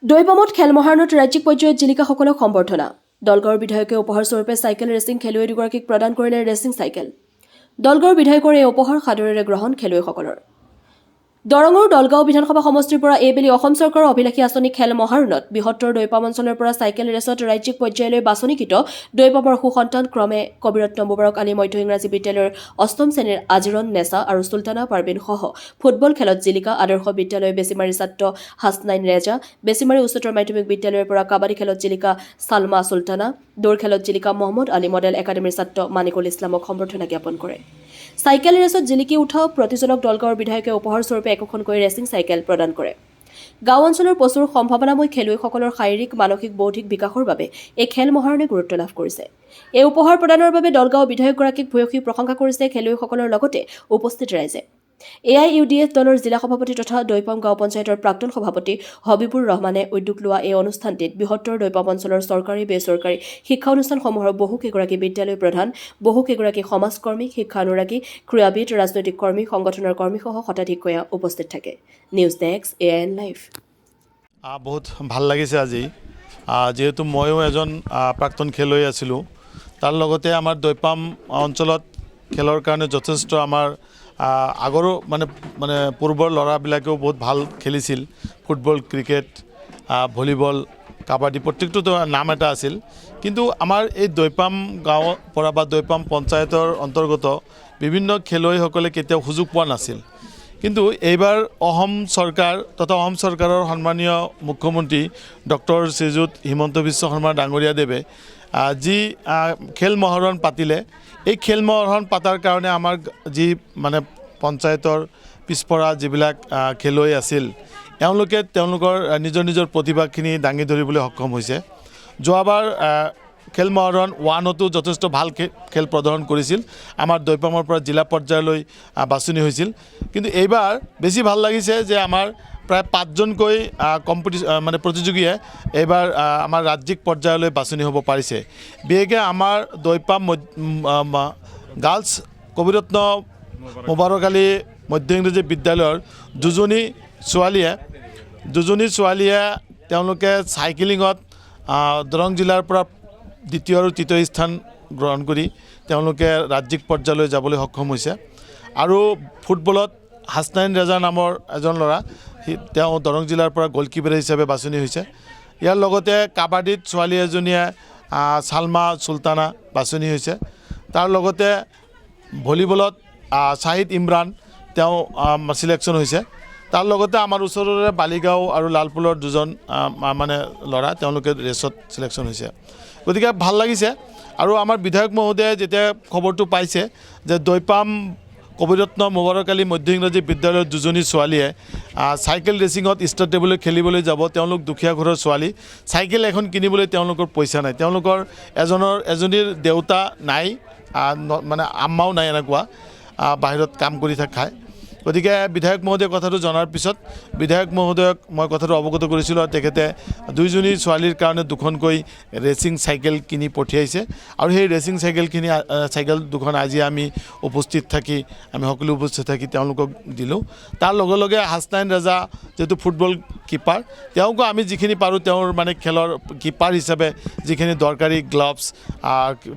দৈপামত খেল মহাৰণত ৰাজ্যিক পৰ্যায়ত জিলিকাসকলক সম্বৰ্ধনা দলগাঁৱৰ বিধায়কে উপহাৰস্বৰূপে চাইকেল ৰেচিং খেলুৱৈ দুগৰাকীক প্ৰদান কৰিলে ৰেচিং চাইকেল দলগাঁৱৰ বিধায়কৰ এই উপহাৰ সাদৰেৰে গ্ৰহণ খেলুৱৈসকলৰ দৰঙৰ দলগাঁও বিধানসভা সমষ্টিৰ পৰা এইবেলি অসম চৰকাৰৰ অভিলাষী আঁচনি খেল মহাৰণত বৃহত্তৰ দৈপাম অঞ্চলৰ পৰা চাইকেল ৰেচত ৰাজ্যিক পৰ্যায়লৈ বাছনিকৃত দৈপামৰ সুসন্তান ক্ৰমে কবিৰত্ন মুবাৰক আলী মধ্য ইংৰাজী বিদ্যালয়ৰ অষ্টম শ্ৰেণীৰ আজিৰণ নেছা আৰু চুলতানা পাৰবিনসহ ফুটবল খেলত জিলিকা আদৰ্শ বিদ্যালয় বেছিমাৰী ছাত্ৰ হাছনাইন ৰেজা বেছিমাৰী উচ্চতৰ মাধ্যমিক বিদ্যালয়ৰ পৰা কাবাডী খেলত জিলিকা ছালমা চুলতানা দৌৰ খেলত জিলিকা মহম্মদ আলী মডেল একাডেমীৰ ছাত্ৰ মানিকুল ইছলামক সম্বৰ্ধনা জ্ঞাপন কৰে চাইকেল ৰেচত জিলিকি উঠা প্ৰতিজনক দলগাঁৱৰ বিধায়কে উপহাৰস্বৰূপে একোখনকৈ ৰেচিং চাইকেল প্ৰদান কৰে গাঁও অঞ্চলৰ প্ৰচুৰ সম্ভাৱনাময় খেলুৱৈসকলৰ শাৰীৰিক মানসিক বৌদ্ধিক বিকাশৰ বাবে এই খেল মহাৰণে গুৰুত্ব লাভ কৰিছে এই উপহাৰ প্ৰদানৰ বাবে দলগাঁও বিধায়কগৰাকীক ভূয়সী প্ৰশংসা কৰিছে খেলুৱৈসকলৰ লগতে উপস্থিত ৰাইজে AIUDF দলৰ জিলা সভাপতি তথা দৈপাম গাঁও পঞ্চায়তৰ প্ৰাক্তন সভাপতি হবিবুৰ ৰহমানে উদ্যোগ লোৱা এই অনুষ্ঠানটিত বৃহত্তৰ দৈপাম অঞ্চলৰ চৰকাৰী বেচৰকাৰী শিক্ষা অনুষ্ঠানসমূহৰ বহুকেইগৰাকী বিদ্যালয় প্ৰধান বহুকেইগৰাকী সমাজকৰ্মী শিক্ষানুৰাগী ক্ৰীড়াবিদ ৰাজনৈতিক কৰ্মী সংগঠনৰ কৰ্মীসহ শতাধিককৈ উপস্থিত থাকে নিউজ ডেস্ক AIN লাইভ বহুত ভাল লাগিছে আজি যেহেতু ময়ো এজন প্ৰাক্তন খেলুৱৈ আছিলোঁ তাৰ লগতে আমাৰ দৈপাম অঞ্চলত খেলৰ কাৰণে যথেষ্ট আমাৰ আগৰো মানে পূৰ্বৰ ল'ৰাবিলাকেও বহুত ভাল খেলিছিল ফুটবল ক্ৰিকেট ভলীবল কাবাডী প্ৰত্যেকটো নাম এটা আছিল কিন্তু আমাৰ এই দৈপাম গাঁৱৰ পৰা বা দৈপাম পঞ্চায়তৰ অন্তৰ্গত বিভিন্ন খেলুৱৈসকলে কেতিয়াও সুযোগ পোৱা নাছিল কিন্তু এইবাৰ অসম চৰকাৰ তথা অসম চৰকাৰৰ সন্মানীয় মুখ্যমন্ত্ৰী ডক্টৰ শ্ৰীযুত হিমন্ত বিশ্ব শৰ্মা ডাঙৰীয়াদেৱে যি খেল মহাৰণ পাতিলে এই খেল মহাৰণ পাতাৰ কাৰণে আমাৰ যি মানে পঞ্চায়তৰ পিছপৰা যিবিলাক খেলুৱৈ আছিল তেওঁলোকে তেওঁলোকৰ নিজৰ নিজৰ প্ৰতিভাখিনি দাঙি ধৰিবলৈ সক্ষম হৈছে যোৱাবাৰ খেল মহাৰণ 1তো যথেষ্ট ভাল খেল প্ৰদৰ্শন কৰিছিল আমাৰ দৈপামৰ পৰা জিলা পৰ্যায়লৈ বাছনি হৈছিল কিন্তু এইবাৰ বেছি ভাল লাগিছে যে আমাৰ প্ৰায় 5জনকৈ মানে প্ৰতিযোগীয়ে এইবাৰ আমাৰ ৰাজ্যিক পৰ্যায়লৈ বাছনি হ'ব পাৰিছে বিশেষকৈ আমাৰ দৈপাম গাৰ্লছ কবিৰত্ন মুবাৰক আলী মধ্য ইংৰাজী বিদ্যালয়ৰ দুজনী ছোৱালীয়ে তেওঁলোকে চাইকেলিঙত দৰং জিলাৰ পৰা দ্বিতীয় আৰু তৃতীয় স্থান গ্ৰহণ কৰি তেওঁলোকে ৰাজ্যিক পৰ্যায়লৈ যাবলৈ সক্ষম হৈছে আৰু ফুটবলত হাছনাইন ৰেজা নামৰ এজন ল'ৰা তেওঁ দৰং জিলাৰ পৰা গ'লকিপাৰ হিচাপে বাছনি হৈছে ইয়াৰ লগতে কাবাডীত ছোৱালী এজনীয়ে ছালমা চুলতানা বাছনি হৈছে তাৰ লগতে ভলীবলত শ্বাহিদ ইমৰান তেওঁ ছিলেকশ্যন হৈছে তাৰ লগতে আমাৰ ওচৰৰে বালিগাঁও আৰু লালপুলৰ দুজন মানে ল'ৰা তেওঁলোকে ৰেচত ছিলেকশ্যন হৈছে গতিকে ভাল লাগিছে আৰু আমাৰ বিধায়ক মহোদয়ে যেতিয়া খবৰটো পাইছে যে দৈপাম কবিৰত্ন মুবাৰক আলী মধ্য ইংৰাজী বিদ্যালয়ৰ দুজনী ছোৱালীয়ে চাইকেল ৰেচিঙত ষ্টেট লেভেললৈ খেলিবলৈ যাব তেওঁলোক দুখীয়া ঘৰৰ ছোৱালী চাইকেল এখন কিনিবলৈ তেওঁলোকৰ পইচা নাই তেওঁলোকৰ এজনীৰ দেউতা নাই মানে আম্মাও নাই এনেকুৱা বাহিৰত কাম কৰি খায় গতিকে বিধায়ক মহোদয়ে কথাটো জনাৰ পিছত বিধায়ক মহোদয়ক মই কথাটো অৱগত কৰিছিলোঁ আৰু তেখেতে দুইজনী ছোৱালীৰ কাৰণে দুখনকৈ ৰেচিং চাইকেল কিনি পঠিয়াইছে আৰু সেই ৰেচিং চাইকেল দুখন আজি আমি সকলো উপস্থিত থাকি তেওঁলোকক দিলোঁ তাৰ লগে লগে হাছনাইন ৰাজা যিহেতু ফুটবল কিপাৰ তেওঁকো আমি যিখিনি পাৰোঁ তেওঁৰ মানে খেলৰ কিপাৰ হিচাপে যিখিনি দৰকাৰী গ্লাভছ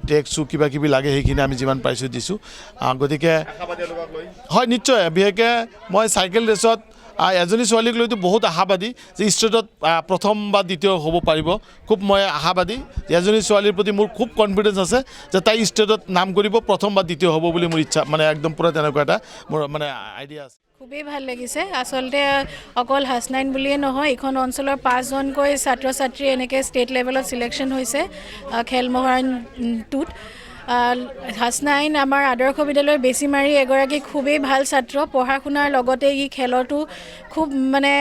টেক শ্বু কিবা কিবি লাগে সেইখিনি আমি যিমান পাৰিছোঁ দিছোঁ গতিকে হয় নিশ্চয় বিশেষকৈ মই চাইকেল ৰেচত এজনী ছোৱালীক লৈতো বহুত আশাবাদী যে ষ্টেটত প্ৰথম বা দ্বিতীয় হ'ব পাৰিব খুব মই আশাবাদী এজনী ছোৱালীৰ প্ৰতি মোৰ খুব কনফিডেঞ্চ আছে যে তাই ষ্টেটত নাম কৰিব প্ৰথম বা দ্বিতীয় হ'ব বুলি মোৰ ইচ্ছা মানে একদম পূৰা তেনেকুৱা এটা মোৰ মানে আইডিয়া আছে খুবেই ভাল লাগিছে আচলতে অকল হাছনাইন বুলিয়ে নহয় এইখন অঞ্চলৰ 5জনকৈ ছাত্ৰ ছাত্ৰী এনেকৈ ষ্টেট লেভেলত ছিলেকশ্যন হৈছে খেল মহাৰণটোত হাছনাইন আমাৰ আদৰ্শ বিদ্যালয়ৰ বেছিমাৰী এগৰাকী খুবেই ভাল ছাত্ৰ পঢ়া শুনাৰ লগতে ই খেলতো খুব মানে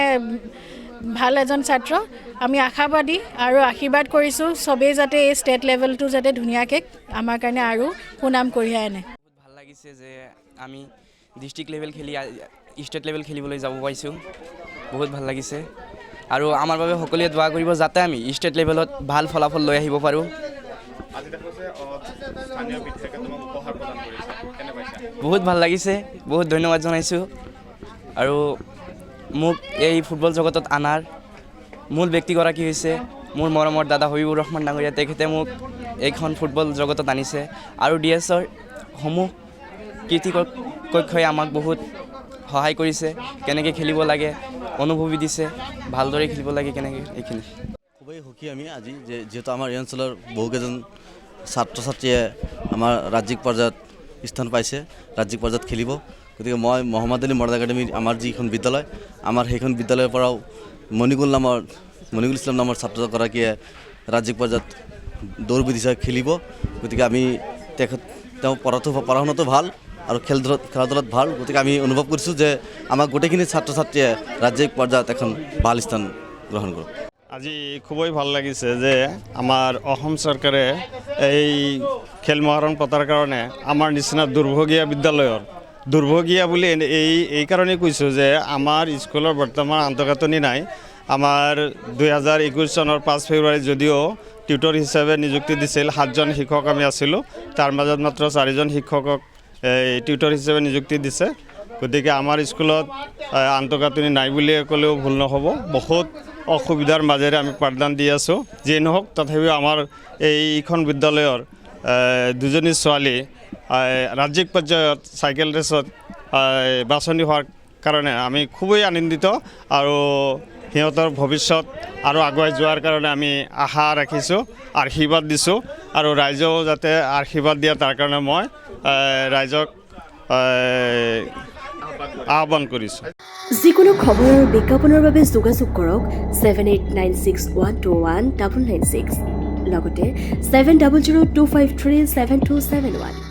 ভাল এজন ছাত্ৰ আমি আশাবাদী আৰু আশীৰ্বাদ কৰিছোঁ চবেই যাতে এই ষ্টেট লেভেলটো যাতে ধুনীয়াকৈ আমাৰ কাৰণে আৰু সুনাম কঢ়িয়াই আনে বহুত ভাল লাগিছে যে আমি ডিষ্ট্ৰিক্ট লেভেল খেলি ষ্টেট লেভেল খেলিবলৈ যাব পাৰিছোঁ বহুত ভাল লাগিছে আৰু আমাৰ বাবে সকলোৱে দোৱা কৰিব যাতে আমি ষ্টেট লেভেলত ভাল ফলাফল লৈ আহিব পাৰোঁ বহুত ভাল লাগিছে বহুত ধন্যবাদ জনাইছোঁ আৰু মোক এই ফুটবল জগতত অনাৰ মূল ব্যক্তিগৰাকী হৈছে মোৰ মৰমৰ দাদা হবিবুৰ ৰহমান ডাঙৰীয়া। তেখেতে মোক এইখন ফুটবল জগতত আনিছে আৰু DSৰ সমূহ কৃতিকক্ষই আমাক বহুত সহায় কৰিছে, কেনেকৈ খেলিব লাগে অনুভৱী দিছে, ভালদৰে খেলিব লাগে কেনেকৈ, এইখিনি। খুবেই সুখী আমি আজি যে যিহেতু আমাৰ এই অঞ্চলৰ বহুকেইজন ছাত্ৰ ছাত্ৰীয়ে আমাৰ ৰাজ্যিক পৰ্যায়ত স্থান পাইছে, ৰাজ্যিক পৰ্যায়ত খেলিব। গতিকে মই মহম্মদ আলী মডাৰ্ণ একাডেমীৰ আমাৰ যিখন বিদ্যালয়, আমাৰ সেইখন বিদ্যালয়ৰ পৰাও মণিকুল ইছলাম নামৰ ছাত্ৰগৰাকীয়ে ৰাজ্যিক পৰ্যায়ত দৌৰ বিধিছে খেলিব। গতিকে আমি তেওঁ পঢ়া শুনাটো ভাল আৰু খেলা ধূলাত ভাল। গতিকে আমি অনুভৱ কৰিছোঁ যে আমাক গোটেইখিনি ছাত্ৰ ছাত্ৰীয়ে ৰাজ্যিক পৰ্যায়ত এখন ভাল স্থান গ্ৰহণ কৰক। আজি খুবই ভাল লাগিছে যে আমাৰ অসম চৰকাৰে এই খেল মহাৰণ পতাৰ কাৰণে আমাৰ নিচিনা দুৰ্ভগীয়া বিদ্যালয়ৰ দুৰ্ভগীয়া বুলি এই কাৰণেই কৈছোঁ যে আমাৰ স্কুলৰ বৰ্তমান আন্তঃগাঁথনি নাই। আমাৰ 2021 চনৰ 5 ফেব্ৰুৱাৰী যদিও টিউটৰ হিচাপে নিযুক্তি দিছিল, 7জন শিক্ষক আমি আছিলোঁ, তাৰ মাজত মাত্ৰ 4জন শিক্ষকক টিউটৰ হিচাপে নিযুক্তি দিছে। গতিকে আমাৰ স্কুলত আন্তঃগাঁথনি নাই বুলিয়ে ক'লেও ভুল নহ'ব। বহুত অসুবিধাৰ মাজেৰে আমি পাঠদান দি আছোঁ। যিয়ে নহওক তথাপিও আমাৰ এইখন বিদ্যালয়ৰ দুজনী ছোৱালী ৰাজ্যিক পৰ্যায়ত চাইকেল ৰেচত বাছনি হোৱাৰ কাৰণে আমি খুবেই আনন্দিত আৰু সিহঁতৰ ভৱিষ্যত আৰু আগুৱাই যোৱাৰ কাৰণে আমি আশা ৰাখিছোঁ, আশীৰ্বাদ দিছোঁ আৰু ৰাইজেও যাতে আশীৰ্বাদ দিয়ে তাৰ কাৰণে মই ৰাইজক আহ্বান কৰিছোঁ। যিকোনো খবৰ আৰু বিজ্ঞাপনৰ বাবে যোগাযোগ কৰক 7896121996 লগতে 7002537271।